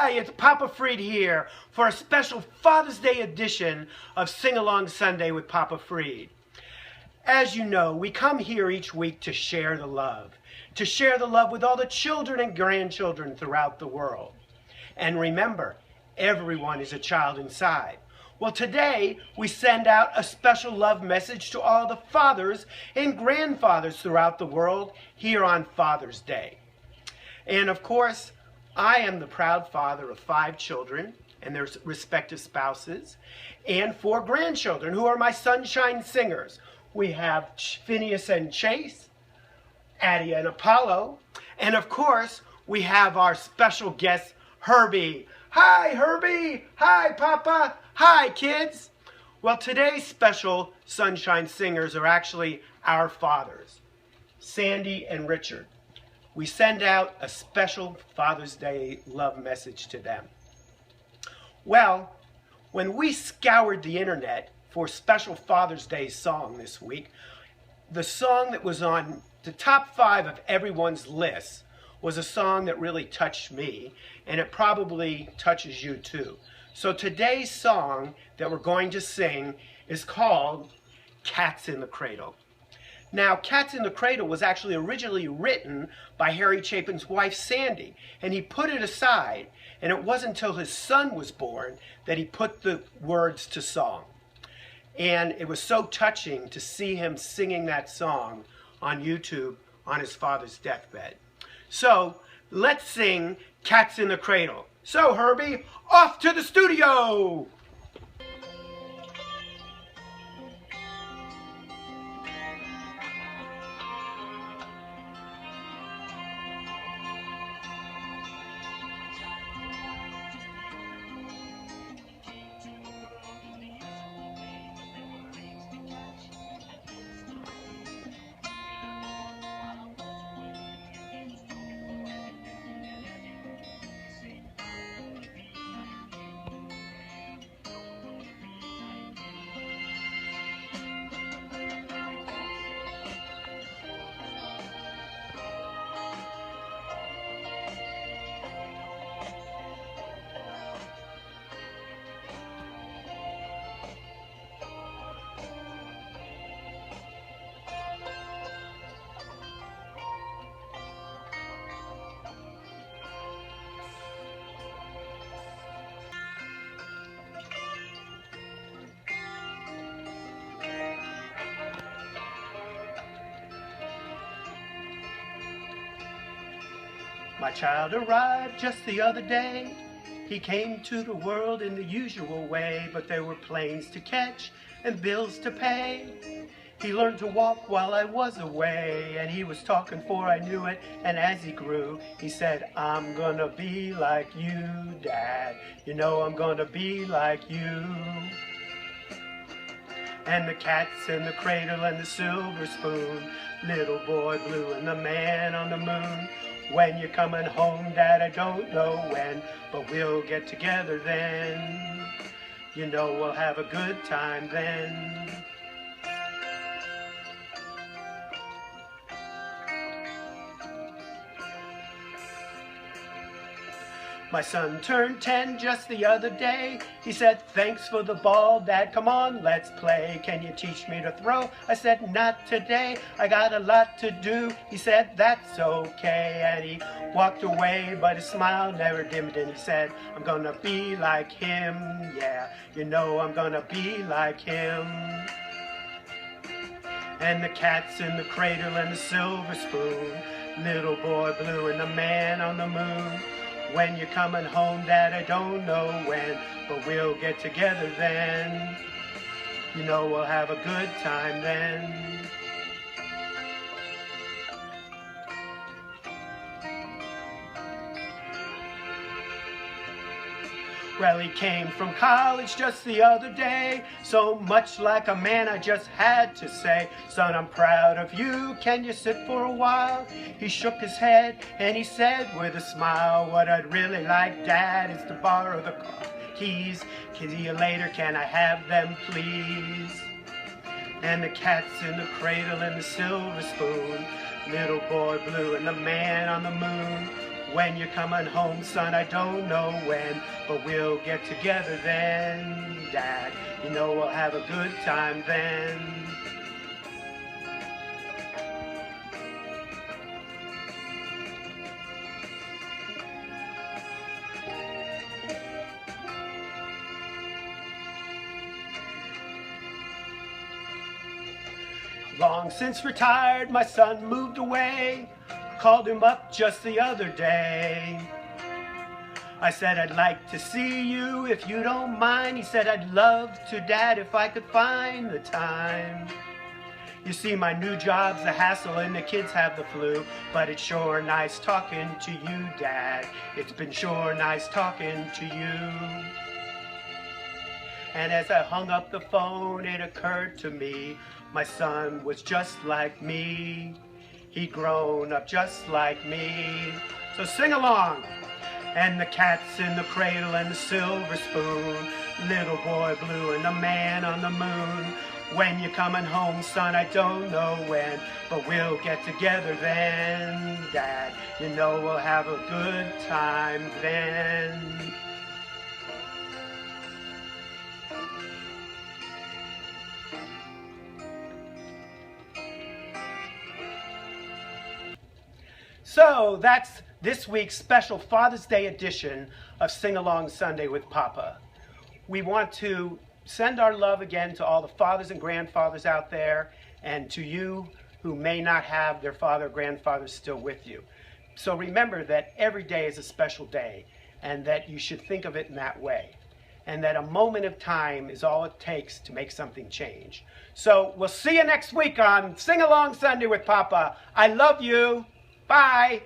Hi, it's Papa Freed here for a special Father's Day edition of Sing Along Sunday with Papa Freed. As you know, we come here each week to share the love with all the children and grandchildren throughout the world. And remember, everyone is a child inside. Well, today we send out a special love message to all the fathers and grandfathers throughout the world here on Father's Day. And of course, I am the proud father of 5 children and their respective spouses, and 4 grandchildren who are my sunshine singers. We have Phineas and Chase, Addie and Apollo, and of course, we have our special guest, Herbie. Hi, Herbie! Hi, Papa! Hi, kids! Well, today's special sunshine singers are actually our fathers, Sandy and Richard. We send out a special Father's Day love message to them. Well, when we scoured the internet for a special Father's Day song this week, the song that was on the top 5 of everyone's list was a song that really touched me, and it probably touches you too. So today's song that we're going to sing is called Cats in the Cradle. Now, Cats in the Cradle was actually originally written by Harry Chapin's wife, Sandy, and he put it aside, and it wasn't until his son was born that he put the words to song. And it was so touching to see him singing that song on YouTube on his father's deathbed. So, let's sing Cats in the Cradle. So, Herbie, off to the studio! My child arrived just the other day. He came to the world in the usual way, but there were planes to catch and bills to pay. He learned to walk while I was away, and he was talking before I knew it, and as he grew, he said, I'm gonna be like you, Dad. You know I'm gonna be like you. And the cat's in the cradle and the silver spoon, little boy blue and the man on the moon. When you're coming home, Dad, I don't know when, but we'll get together then. You know we'll have a good time then. My son turned 10 just the other day. He said, thanks for the ball, Dad, come on, let's play. Can you teach me to throw? I said, not today, I got a lot to do. He said, that's okay, and he walked away, but his smile never dimmed, and he said, I'm gonna be like him, yeah, you know I'm gonna be like him. And the cat's in the cradle and the silver spoon, little boy blue and the man on the moon. When you're coming home, Dad, I don't know when, but we'll get together then. You know we'll have a good time then. Well, he came from college just the other day, so much like a man I just had to say, son, I'm proud of you, can you sit for a while? He shook his head and he said with a smile, what I'd really like, Dad, is to borrow the car keys. See you later, can I have them please? And the cat's in the cradle and the silver spoon, little boy blue and the man on the moon. When you're coming home, son, I don't know when, but we'll get together then, Dad. You know we'll have a good time then. Long since retired, my son moved away. Called him up just the other day. I said, I'd like to see you if you don't mind. He said, I'd love to, Dad, if I could find the time. You see, my new job's a hassle and the kids have the flu, but it's sure nice talking to you, Dad. It's been sure nice talking to you. And as I hung up the phone, it occurred to me, my son was just like me. He'd grown up just like me. So sing along. And the cat's in the cradle and the silver spoon, little boy blue and the man on the moon. When you're coming home, son, I don't know when, but we'll get together then, Dad. You know we'll have a good time then. So that's this week's special Father's Day edition of Sing Along Sunday with Papa. We want to send our love again to all the fathers and grandfathers out there, and to you who may not have their father or grandfather still with you. So remember that every day is a special day, and that you should think of it in that way, and that a moment of time is all it takes to make something change. So we'll see you next week on Sing Along Sunday with Papa. I love you. Bye.